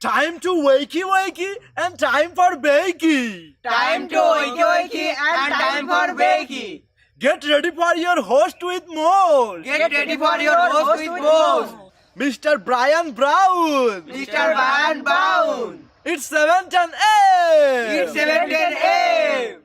Time to wakey wakey and time for bakey. Time to wakey wakey and time for bakey. Get ready for your host with more. Get ready for your host with more. Mr. Brian Brown. Mr. Brian Brown. It's 7:10 a.m. It's 7:10 a.m.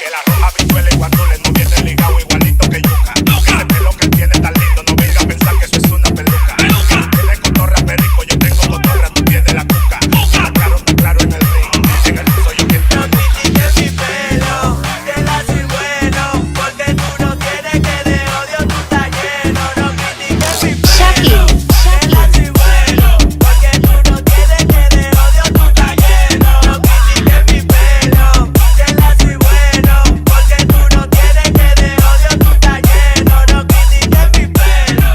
Que la roja bichuela y guandules no viene ligado igualito que yuca. Ese pelo que él tiene tan lindo, no venga a pensar que eso es una peluca. Tiene cotorra perico, yo tengo cotorra, tú tienes la cuca. Está claro en el ring, en el piso yo quien te critiques mi pelo, que la soy bueno, porque tú no tienes que de odio tú estás lleno. No critiques mi pelo, que la soy bueno, porque tú no tienes que de odio tú estás lleno. No critiques mi pelo, que la soy bueno, porque tú no tienes que de odio tú estás lleno. No critiques mi pelo,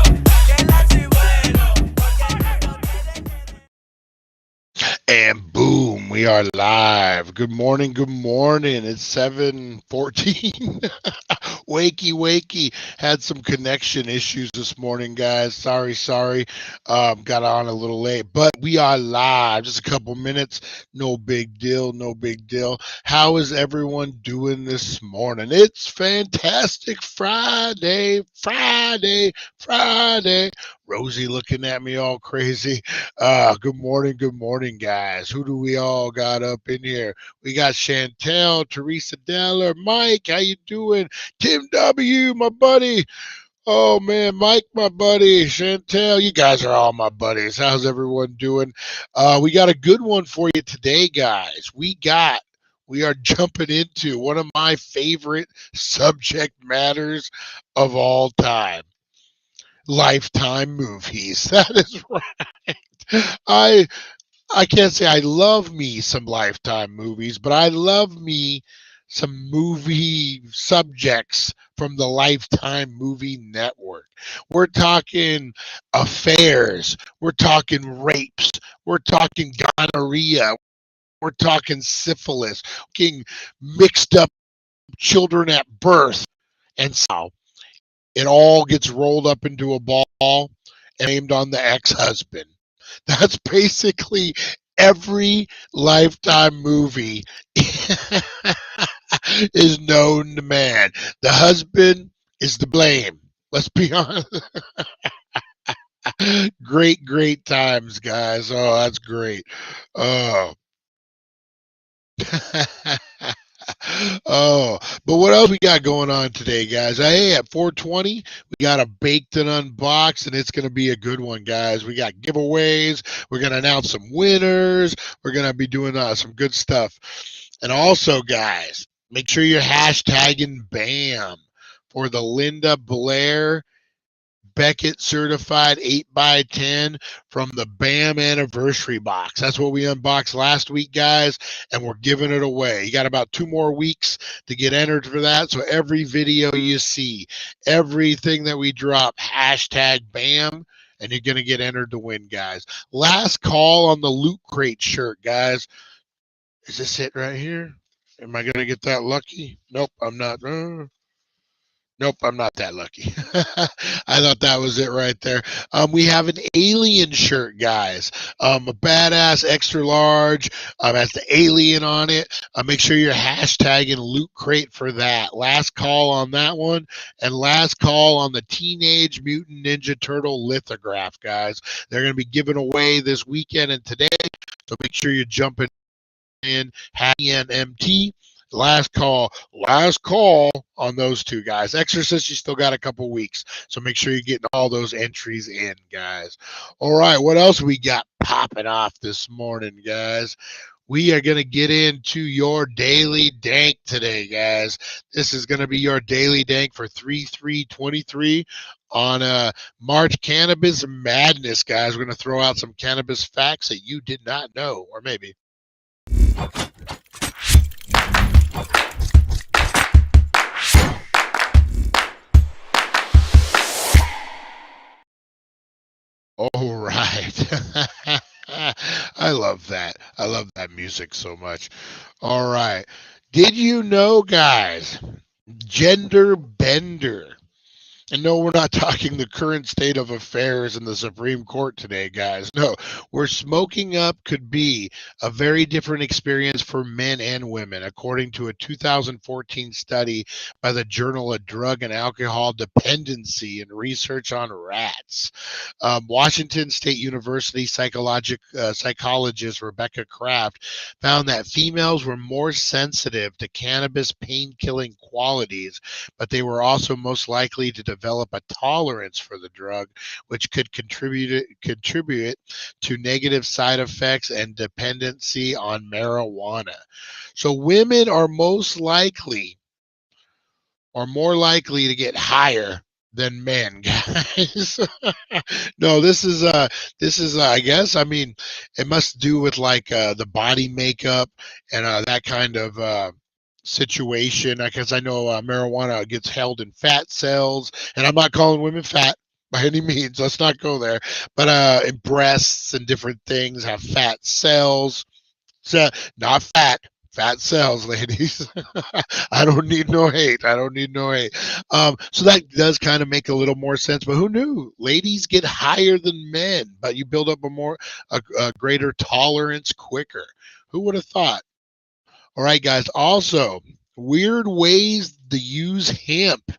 que la soy bueno, porque tú no tienes que. And boom, we are live. Good morning. It's 7:14. Wakey wakey. Had some connection issues this morning, guys. Sorry. Got on a little late, but we are live. Just a couple minutes. No big deal. How is everyone doing this morning? It's fantastic Friday. Rosie looking at me all crazy. Good morning, guys. Who do we all got up in here? We got Chantel, Teresa Deller, Mike, how you doing? Tim W, my buddy. Oh man, Mike, my buddy. Chantel, you guys are all my buddies. How's everyone doing? We got a good one for you today, guys. We are jumping into one of my favorite subject matters of all time. Lifetime movies. That is right. I can't say I love me some Lifetime movies, but I love me some movie subjects from the Lifetime Movie Network. We're talking affairs. We're talking rapes. We're talking gonorrhea. We're talking syphilis. We're talking mixed up children at birth. And so it all gets rolled up into a ball and aimed on the ex-husband. That's basically every Lifetime movie is known to man. The husband is to blame. Let's be honest. Great times, guys. Oh, that's great. Oh. Oh, but what else we got going on today, guys? Hey, at 4:20, we got a baked and unboxed, and it's going to be a good one, guys. We got giveaways. We're going to announce some winners. We're going to be doing some good stuff. And also, guys, make sure you're hashtagging BAM for the Linda Blair Beckett certified 8x10 from the BAM anniversary box. That's what we unboxed last week, guys, and we're giving it away. You got about 2 more weeks to get entered for that. So every video you see, everything that we drop, hashtag BAM, and you're going to get entered to win, guys. Last call on the Loot Crate shirt, guys. Is this it right here? Am I going to get that lucky? Nope, I'm not. Nope, I'm not that lucky. I thought that was it right there. We have an alien shirt, guys. A badass extra large. Has the alien on it. Make sure you're hashtagging Loot Crate for that. Last call on that one. And last call on the Teenage Mutant Ninja Turtle lithograph, guys. They're going to be given away this weekend and today. So make sure you're jumping in. MT. Last call on those 2, guys. Exorcist, you still got a couple weeks, so make sure you're getting all those entries in, guys. All right, what else we got popping off this morning, guys? We are going to get into your daily dank today, guys. This is going to be your daily dank for 3/3/23 on March Cannabis Madness, guys. We're going to throw out some cannabis facts that you did not know, or maybe. All right. I love that. I love that music so much. All right. Did you know, guys, gender bender And no, we're not talking the current state of affairs in the Supreme Court today, guys. No, where smoking up could be a very different experience for men and women, according to a 2014 study by the Journal of Drug and Alcohol Dependency and Research on Rats. Washington State University psychologist Rebecca Kraft found that females were more sensitive to cannabis pain-killing qualities, but they were also most likely to develop a tolerance for the drug, which could contribute to negative side effects and dependency on marijuana. So women are more likely to get higher than men, guys. No, this is I guess, I mean, it must do with like the body makeup and that kind of situation, because I know marijuana gets held in fat cells, and I'm not calling women fat by any means. Let's not go there. But in breasts and different things have fat cells. So not fat cells, ladies. I don't need no hate. I don't need no hate. So that does kind of make a little more sense. But who knew? Ladies get higher than men, but you build up a greater tolerance quicker. Who would have thought? All right, guys. Also, weird ways to use hemp.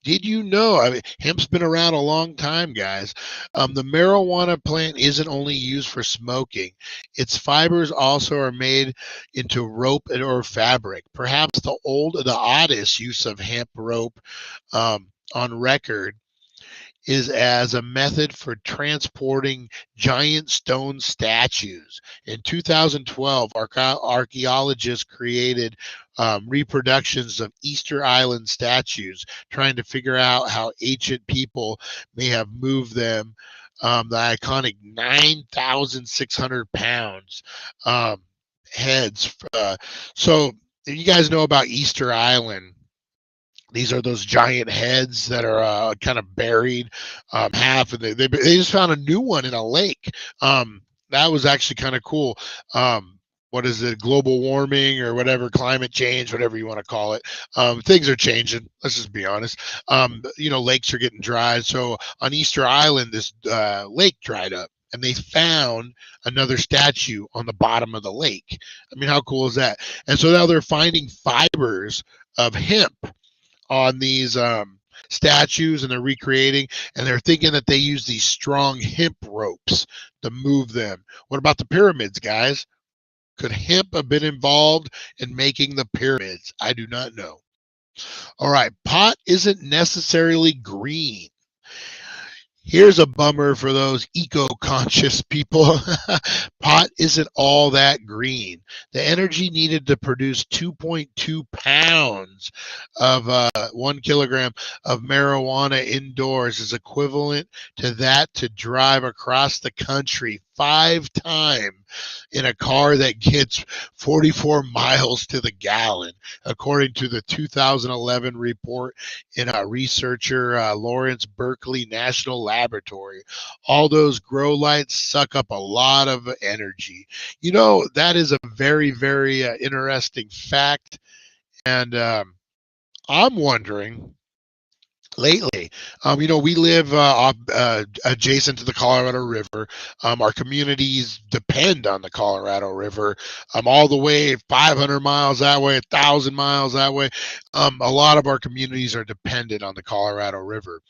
Did you know? I mean, hemp's been around a long time, guys. The marijuana plant isn't only used for smoking. Its fibers also are made into rope or fabric. Perhaps the oddest use of hemp rope on record is as a method for transporting giant stone statues. In 2012, archaeologists created reproductions of Easter Island statues, trying to figure out how ancient people may have moved them. The iconic 9,600 pounds heads. So you guys know about Easter Island. These are those giant heads that are kind of buried half, and they just found a new one in a lake. That was actually kind of cool. What is it? Global warming or whatever, climate change, whatever you want to call it. Things are changing. Let's just be honest. Lakes are getting dry. So on Easter Island, this lake dried up, and they found another statue on the bottom of the lake. I mean, how cool is that? And so now they're finding fibers of hemp on these statues, and they're recreating, and they're thinking that they use these strong hemp ropes to move them. What about the pyramids, guys? Could hemp have been involved in making the pyramids? I do not know. All right, pot isn't necessarily green. Here's a bummer for those eco-conscious people. Pot isn't all that green. The energy needed to produce 2.2 pounds of 1 kilogram of marijuana indoors is equivalent to that to drive across the country 5 times in a car that gets 44 miles to the gallon, according to the 2011 report in a researcher Lawrence Berkeley National Laboratory. All those grow lights suck up a lot of energy. You know, that is a very, very interesting fact. And I'm wondering, lately, we live adjacent to the Colorado River. Our communities depend on the Colorado River, all the way 500 miles that way, 1,000 miles that way. A lot of our communities are dependent on the Colorado River.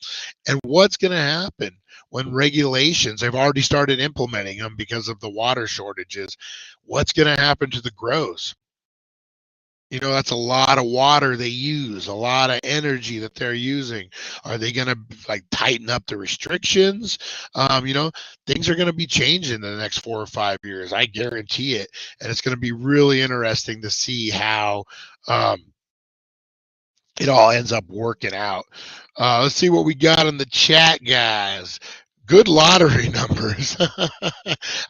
And what's going to happen when regulations, they've already started implementing them because of the water shortages? What's going to happen to the grows? That's a lot of water they use, a lot of energy that they're using. Are they going to tighten up the restrictions? Things are going to be changing in the next 4 or 5 years. I guarantee it. And it's going to be really interesting to see how it all ends up working out. Let's see what we got in the chat, guys. Good lottery numbers.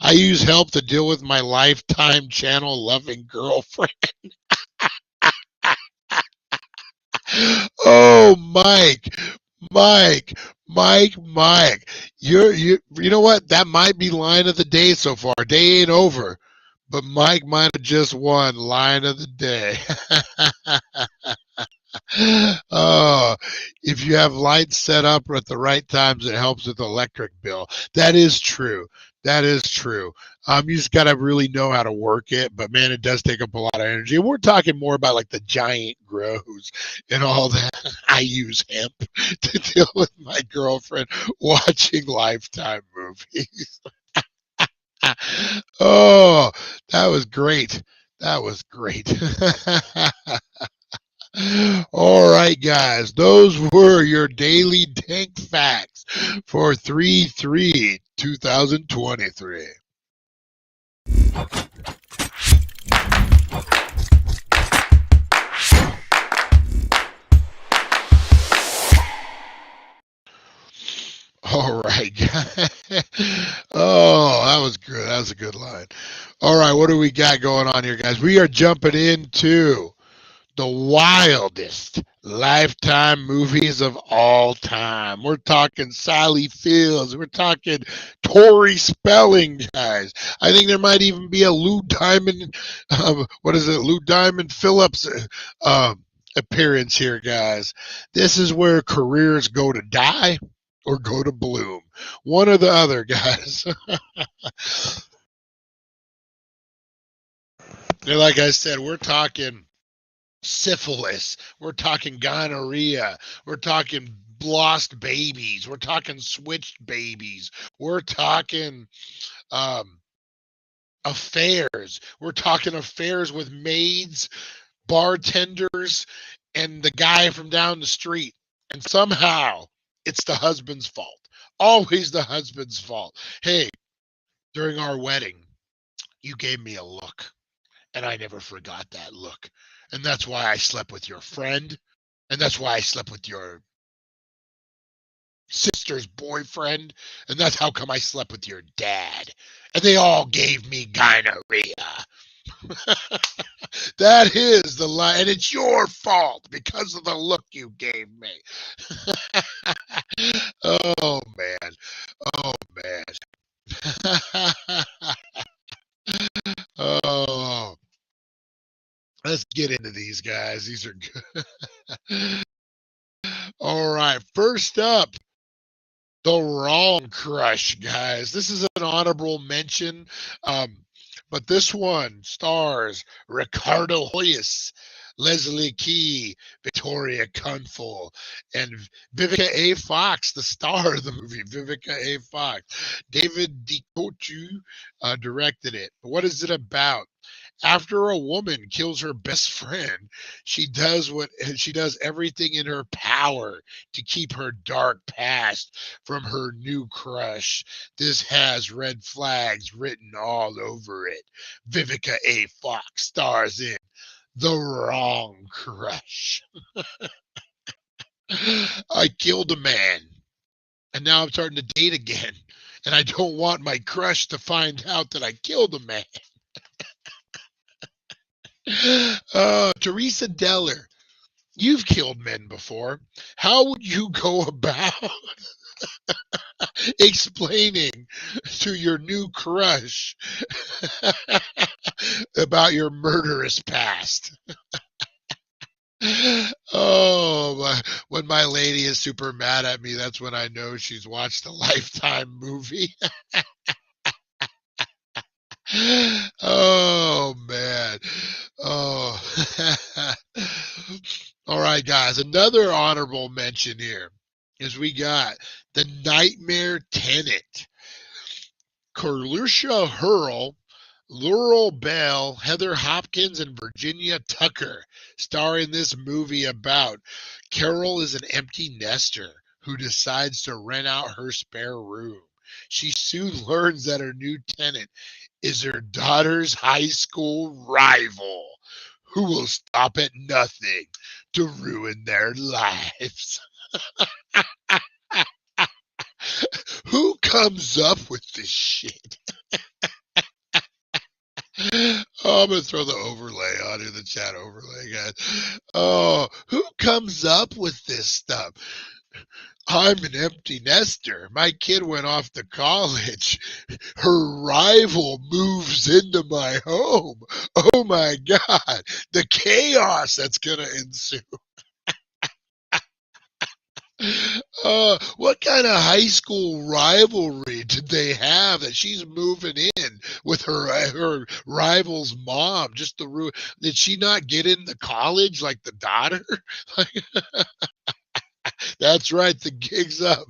I use help to deal with my lifetime channel loving girlfriend. Oh, Mike. You know what? That might be line of the day so far. Day ain't over, but Mike might have just won line of the day. Oh, if you have lights set up at the right times, it helps with the electric bill. That is true. That is true. You just gotta really know how to work it, but man, it does take up a lot of energy. And we're talking more about like the giant grows and all that. I use hemp to deal with my girlfriend watching Lifetime movies. Oh, that was great. That was great. All right, guys, those were your daily Dank facts for 3/3/2023. All right, guys. Oh, that was good. That was a good line. All right, what do we got going on here, guys? We are jumping into the wildest Lifetime movies of all time. We're talking Sally Fields. We're talking Tori Spelling, guys. I think there might even be a Lou Diamond, Lou Diamond Phillips appearance here, guys. This is where careers go to die or go to bloom. One or the other, guys. And like I said, we're talking syphilis, we're talking gonorrhea, we're talking lost babies, we're talking switched babies, we're talking affairs, we're talking affairs with maids, bartenders, and the guy from down the street. And somehow it's the husband's fault. Always the husband's fault. Hey, during our wedding, you gave me a look. And I never forgot that look. And that's why I slept with your friend. And that's why I slept with your sister's boyfriend. And that's how come I slept with your dad. And they all gave me gonorrhea. That is the lie. And it's your fault because of the look you gave me. Oh, man. Oh, man. Oh. Let's get into these guys. These are good. All right. First up, the wrong crush, guys. This is an honorable mention. But this one stars Ricardo Hoyes, Leslie Key, Victoria Kunful, and Vivica A. Fox, the star of the movie, Vivica A. Fox. David DeCoteau directed it. What is it about? After a woman kills her best friend, she does everything in her power to keep her dark past from her new crush. This has red flags written all over it. Vivica A. Fox stars in The Wrong Crush. I killed a man, and now I'm starting to date again, and I don't want my crush to find out that I killed a man. Teresa Deller, you've killed men before. How would you go about explaining to your new crush about your murderous past? Oh, when my lady is super mad at me, that's when I know she's watched a Lifetime movie. Oh, man. Oh. All right, guys. Another honorable mention here is we got The Nightmare Tenant. Carlucia Hurl, Laurel Bell, Heather Hopkins, and Virginia Tucker star in this movie about Carol is an empty nester who decides to rent out her spare room. She soon learns that her new tenant is her daughter's high school rival who will stop at nothing to ruin their lives. Who comes up with this shit? Oh, I'm going to throw the overlay on here, the chat overlay, guys. Oh, who comes up with this stuff? I'm an empty nester. My kid went off to college. Her rival moves into my home. Oh my God, the chaos that's going to ensue. What kind of high school rivalry did they have that she's moving in with her rival's mom? Just the did she not get into college like the daughter? That's right, the gig's up.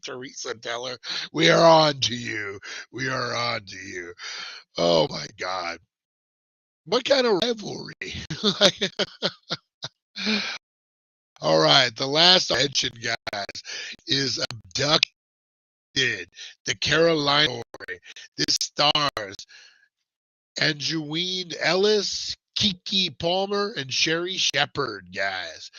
Teresa, tell her we are on to you. We are on to you. Oh my God. What kind of rivalry? All right, the last I mentioned, guys, is Abducted, the Carolina story. This stars Angeline Ellis, Kiki Palmer, and Sherry Shepard, guys.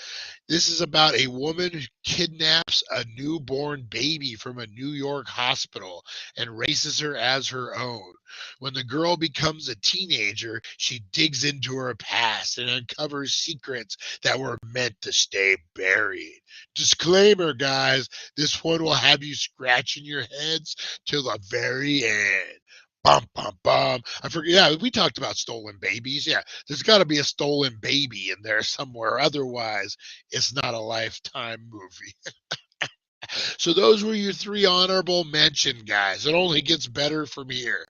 This is about a woman who kidnaps a newborn baby from a New York hospital and raises her as her own. When the girl becomes a teenager, she digs into her past and uncovers secrets that were meant to stay buried. Disclaimer, guys, this one will have you scratching your heads till the very end. Bum, bum, bum. I forget. Yeah, we talked about stolen babies. Yeah, there's got to be a stolen baby in there somewhere. Otherwise, it's not a Lifetime movie. So those were your three honorable mention, guys. It only gets better from here.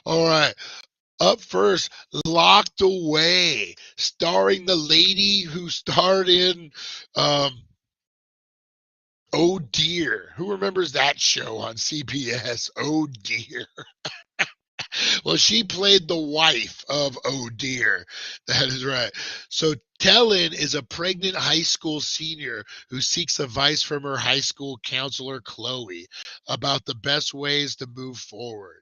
All right. Up first, Locked Away, starring the lady who starred in Oh Dear. Who remembers that show on CBS? Oh Dear. Well, she played the wife of Oh Dear. That is right. So Tellin is a pregnant high school senior who seeks advice from her high school counselor, Chloe, about the best ways to move forward.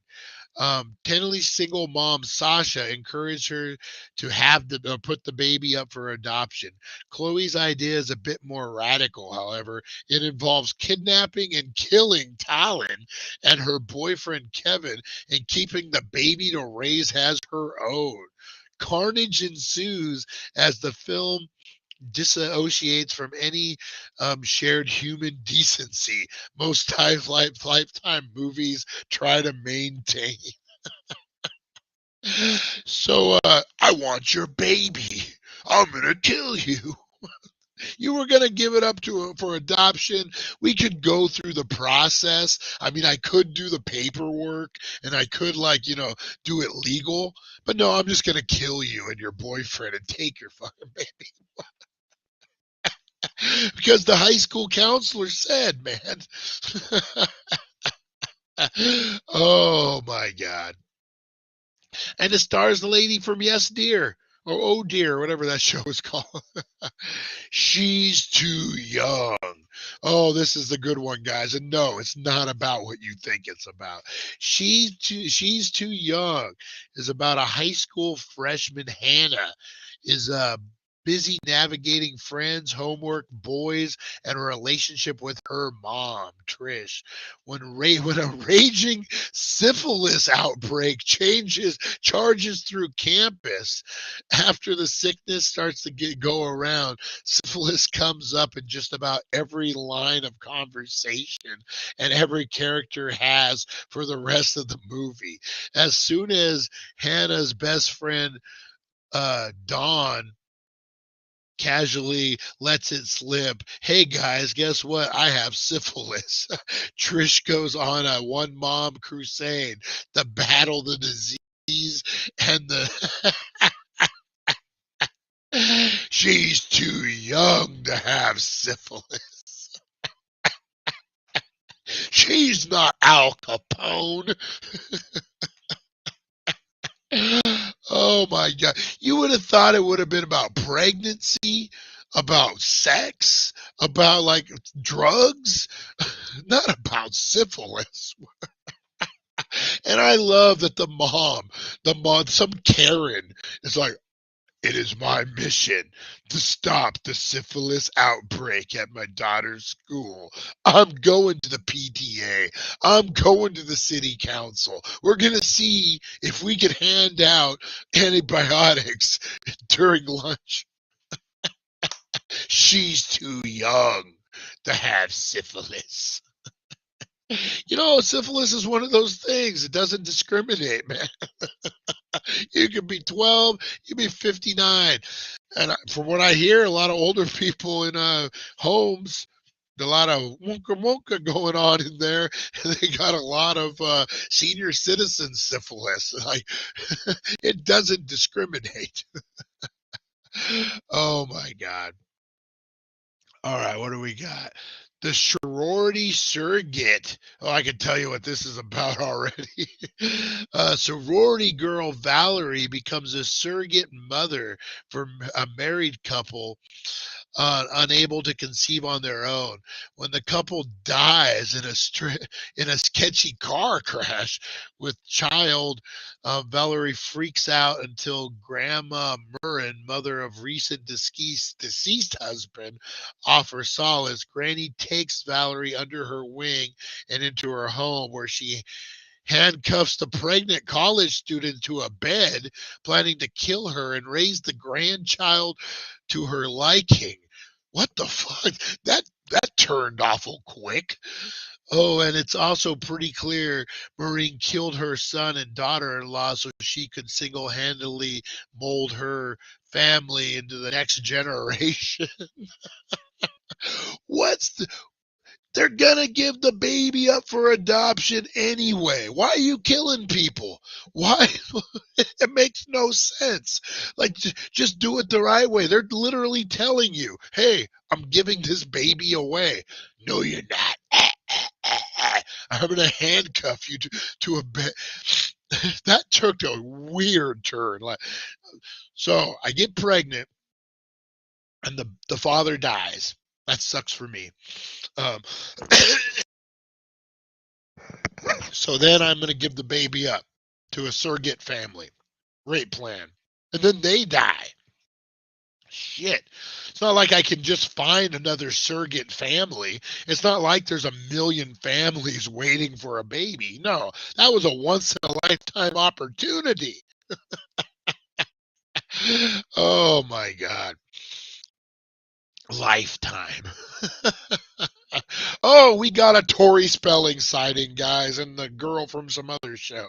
Tenley's single mom, Sasha, encouraged her to have put the baby up for adoption. Chloe's idea is a bit more radical, however. It involves kidnapping and killing Talon and her boyfriend, Kevin, and keeping the baby to raise as her own. Carnage ensues as the film dissociates from any shared human decency most times Lifetime movies try to maintain. So, I want your baby. I'm gonna kill you. You were gonna give it up for adoption. We could go through the process. I mean, I could do the paperwork and I could do it legal. But no, I'm just gonna kill you and your boyfriend and take your fucking baby. Because the high school counselor said, man. Oh my God. And it stars the lady from Yes Dear, or Oh Dear, whatever that show is called. She's too young. Oh, this is the good one, guys. And no, it's not about what you think it's about. She's too young is about a high school freshman, Hannah, is busy navigating friends, homework, boys, and a relationship with her mom, Trish. When a raging syphilis outbreak charges through campus, after the sickness starts to go around, syphilis comes up in just about every line of conversation and every character has for the rest of the movie. As soon as Hannah's best friend, Dawn, casually lets it slip, hey guys, guess what? I have syphilis. Trish goes on a one mom crusade to battle the disease and the. She's too young to have syphilis. She's not Al Capone. Oh my God. You would have thought it would have been about pregnancy, about sex, about drugs, not about syphilis. And I love that the mom, some Karen is like, it is my mission to stop the syphilis outbreak at my daughter's school. I'm going to the PTA. I'm going to the city council. We're going to see if we can hand out antibiotics during lunch. She's too young to have syphilis. Syphilis is one of those things. It doesn't discriminate, man. You could be 12, you could be 59. And from what I hear, a lot of older people in homes, a lot of wonka wonka going on in there. And they got a lot of senior citizen syphilis. Like, it doesn't discriminate. Oh my God. All right, what do we got? The sorority surrogate. Oh, I can tell you what this is about already. Sorority girl Valerie becomes a surrogate mother for a married couple unable to conceive on their own. When the couple dies in a sketchy car crash with child, Valerie freaks out until Grandma Murrin, mother of recent deceased husband, offers solace. Granny takes Valerie under her wing and into her home, where she handcuffs the pregnant college student to a bed, planning to kill her and raise the grandchild to her liking. What the fuck? That turned awful quick. Oh, and it's also pretty clear Maureen killed her son and daughter-in-law so she could single-handedly mold her family into the next generation. What's the, they're gonna give the baby up for adoption anyway. Why are you killing people? Why? It makes no sense. Like, just do it the right way. They're literally telling you, hey, I'm giving this baby away. No, you're not. I'm going to handcuff you to a bed. That took a weird turn. So I get pregnant and the father dies. That sucks for me. Um, so then I'm going to give the baby up to a surrogate family. Great plan. And then they die. Shit. It's not like I can just find another surrogate family. It's not like there's a million families waiting for a baby. No, that was a once in a lifetime opportunity. Oh my God. Lifetime. Oh, we got a Tori Spelling sighting, guys, and the girl from some other show.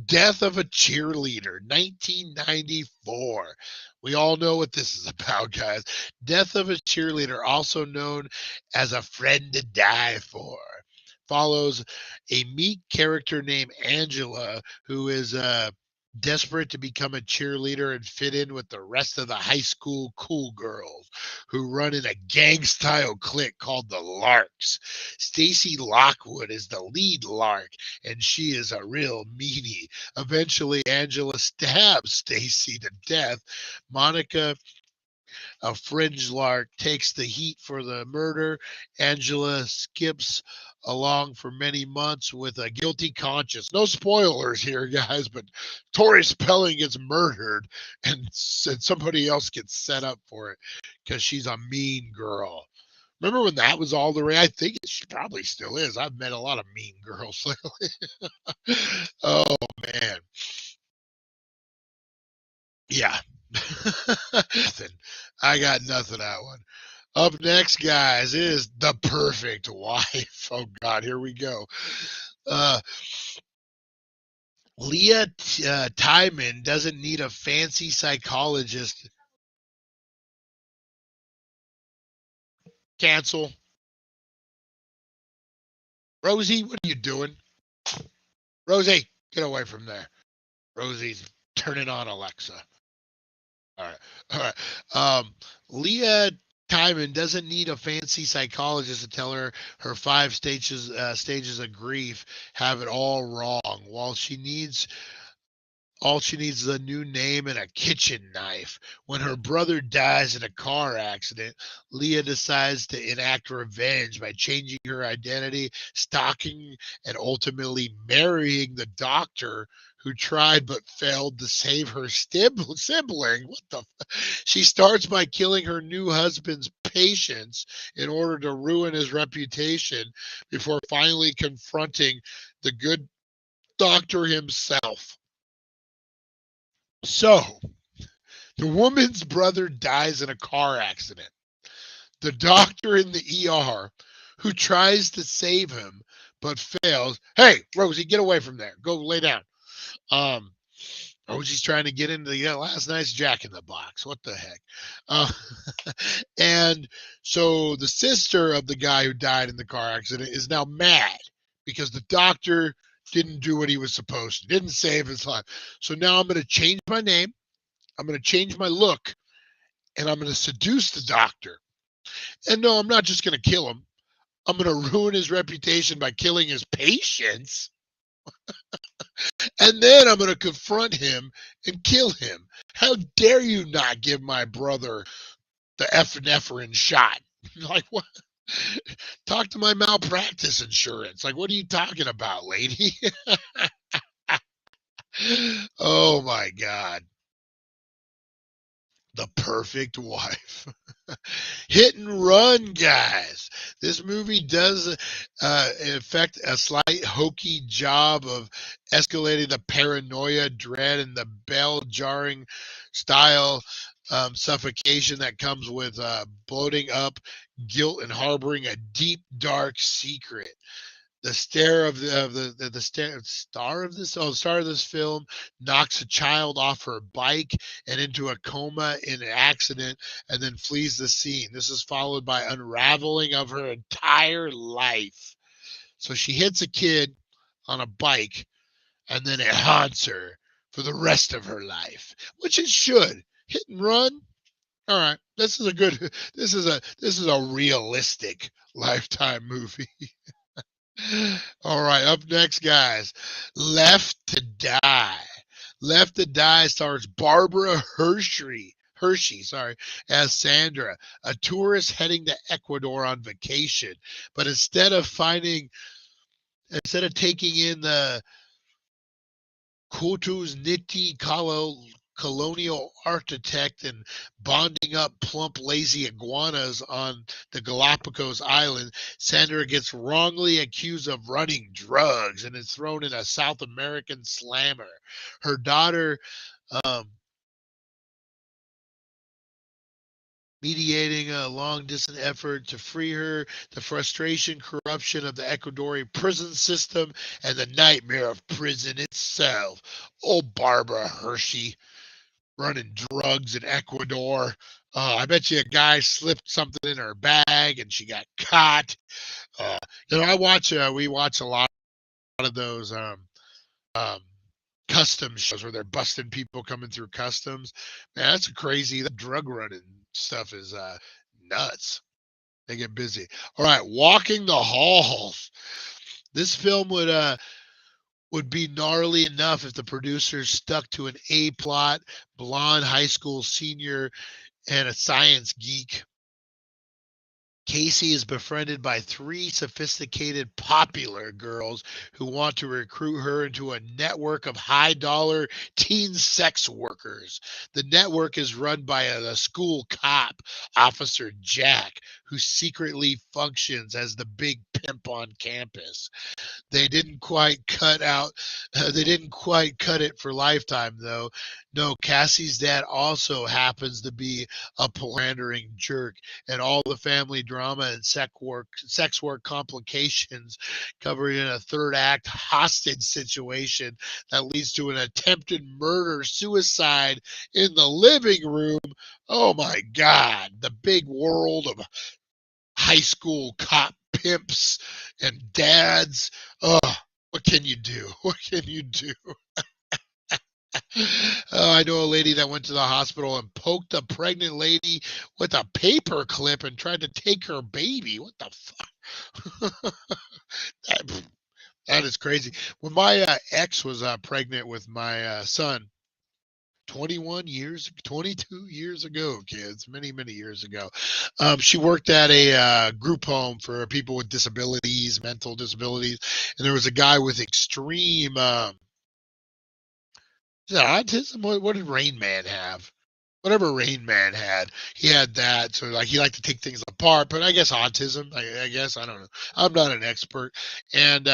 Death of a Cheerleader, 1994. We all know what this is about, guys. Death of a Cheerleader, also known as A Friend to Die For, follows a meek character named Angela, who is desperate to become a cheerleader and fit in with the rest of the high school cool girls who run in a gang style clique called the Larks. Stacy Lockwood is the lead Lark, and she is a real meanie. Eventually, Angela stabs Stacy to death. Monica, a fringe lark, takes the heat for the murder. Angela skips along for many months with a guilty conscience. No spoilers here, guys, but Tori Spelling gets murdered and somebody else gets set up for it because she's a mean girl. Remember when that was all the rage? I think she probably still is. I've met a lot of mean girls lately. Oh, man. Yeah. Nothing. I got nothing that one. Up next, guys, is The Perfect Wife. Oh, God, here we go. Leah Timon doesn't need a fancy psychologist. Cancel. Rosie, what are you doing? Rosie, get away from there. Rosie's turning on Alexa. All right. All right. Leah Timon doesn't need a fancy psychologist to tell her her five stages of grief have it all wrong. All she needs is a new name and a kitchen knife. When her brother dies in a car accident, Leah decides to enact revenge by changing her identity, stalking, and ultimately marrying the doctor who tried but failed to save her sibling. What the? She starts by killing her new husband's patients in order to ruin his reputation before finally confronting the good doctor himself. So, the woman's brother dies in a car accident. The doctor in the ER, who tries to save him but fails. Hey, Rosie, get away from there. Go lay down. Oh, she's trying to get into the last night's Jack in the Box. What the heck? Uh, and so the sister of the guy who died in the car accident is now mad because the doctor didn't do what he was supposed to, didn't save his life. So now I'm going to change my name. I'm going to change my look, and I'm going to seduce the doctor. And no, I'm not just going to kill him. I'm going to ruin his reputation by killing his patients. And then I'm going to confront him and kill him. How dare you not give my brother the epinephrine shot? Like, what? Talk to my malpractice insurance. Like, what are you talking about, lady? Oh, my God. The perfect wife. Hit and run, guys. This movie does, in effect, a slight hokey job of escalating the paranoia, dread, and the bell-jarring style suffocation that comes with bloating up guilt and harboring a deep, dark secret. The star of this film knocks a child off her bike and into a coma in an accident and then flees the scene. This is followed by unraveling of her entire life. So she hits a kid on a bike and then it haunts her for the rest of her life, which it should. Hit and run. All right. This is a realistic Lifetime movie. All right, up next, guys. Left to Die. Left to Die stars Barbara Hershey, as Sandra, a tourist heading to Ecuador on vacation. But instead of taking in the Kutu's Niti colonial architect and bonding up plump, lazy iguanas on the Galapagos Island, Sandra gets wrongly accused of running drugs and is thrown in a South American slammer. Her daughter, mediating a long-distance effort to free her, the frustration, corruption of the Ecuadorian prison system, and the nightmare of prison itself. Oh, Barbara Hershey. Running drugs in Ecuador. I bet you a guy slipped something in her bag and she got caught. We watch a lot of those customs shows where they're busting people coming through customs. Man, that's crazy. The drug running stuff is nuts. They get busy. All right, Walking the Halls. This film would be gnarly enough if the producers stuck to an A-plot, blonde high school senior, and a science geek. Casey is befriended by 3 sophisticated, popular girls who want to recruit her into a network of high-dollar teen sex workers. The network is run by a school cop, Officer Jack, who secretly functions as the big pimp on campus. They didn't quite cut it for Lifetime, though. No, Cassie's dad also happens to be a pandering jerk, and all the family drama and sex work complications covered in a third act hostage situation that leads to an attempted suicide in the living room. Oh my God, the big world of high school cop pimps and dads. Oh, what can you do? What can you do? I know a lady that went to the hospital and poked a pregnant lady with a paper clip and tried to take her baby. What the fuck? That is crazy. When my ex was pregnant with my son, 22 years ago, kids, many, many years ago. She worked at a group home for people with disabilities, mental disabilities. And there was a guy with extreme, is that autism? What did Rain Man have? Whatever Rain Man had, he had that. So like he liked to take things apart, but I guess autism, I guess, I don't know. I'm not an expert. And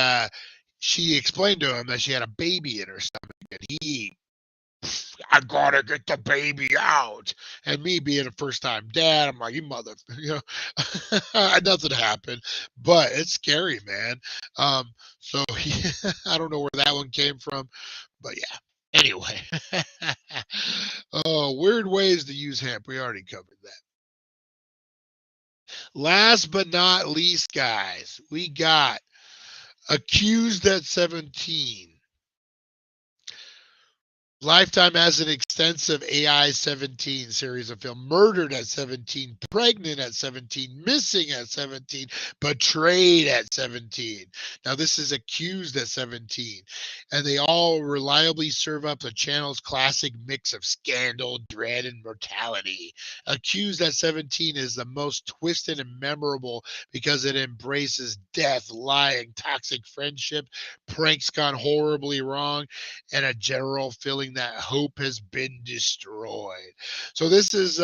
she explained to him that she had a baby in her stomach and I gotta get the baby out. And me being a first time dad, I'm like, you mother, nothing happened, but it's scary, man. So I don't know where that one came from, but yeah. Anyway. Oh, weird ways to use hemp. We already covered that. Last but not least, guys, we got accused at 17. Lifetime has an extensive AI 17 series of film. Murdered at 17, pregnant at 17, missing at 17, betrayed at 17. Now this is accused at 17. And they all reliably serve up the channel's classic mix of scandal, dread, and mortality. Accused at 17 is the most twisted and memorable because it embraces death, lying, toxic friendship, pranks gone horribly wrong, and a general feeling that hope has been destroyed. So this is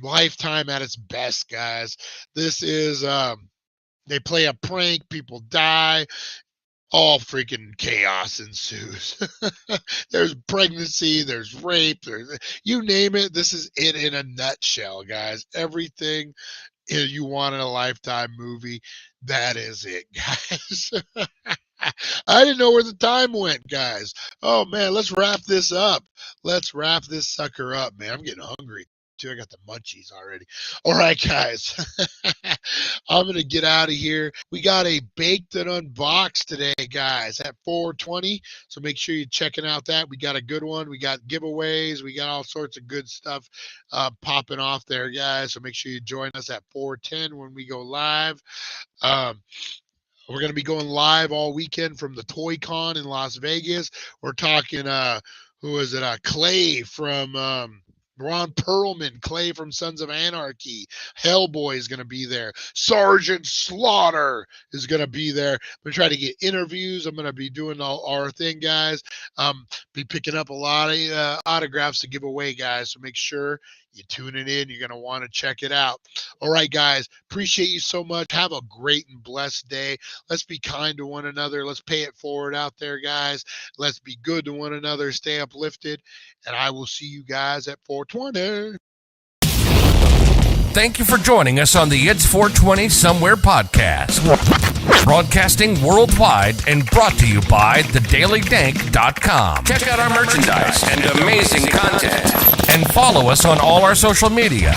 Lifetime at its best, guys. This is they play a prank, people die, all freaking chaos ensues. There's pregnancy, there's rape, there's you name it. This is it in a nutshell, guys. Everything you want in a Lifetime movie, that is it, guys. I didn't know where the time went, guys. Oh man, let's wrap this up. Let's wrap this sucker up, man. I'm getting hungry too. I got the munchies already. All right, guys. I'm gonna get out of here. We got a baked and unboxed today, guys, at 4:20. So make sure you're checking out that. We got a good one. We got giveaways. We got all sorts of good stuff popping off there, guys. So make sure you join us at 4:10 when we go live. We're going to be going live all weekend from the Toy Con in Las Vegas. We're talking, who is it? Clay from Ron Perlman, Clay from Sons of Anarchy. Hellboy is going to be there. Sergeant Slaughter is going to be there. I'm going to try to get interviews. I'm going to be doing all our thing, guys. Be picking up a lot of autographs to give away, guys. So make sure you tune it in. You're going to want to check it out. All right, guys. Appreciate you so much. Have a great and blessed day. Let's be kind to one another. Let's pay it forward out there, guys. Let's be good to one another. Stay uplifted. And I will see you guys at 4:20. Thank you for joining us on the It's 420 Somewhere podcast. Broadcasting worldwide and brought to you by thedailydank.com. Check out our merchandise and amazing content. And follow us on all our social media.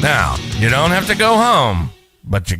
Now, you don't have to go home, but you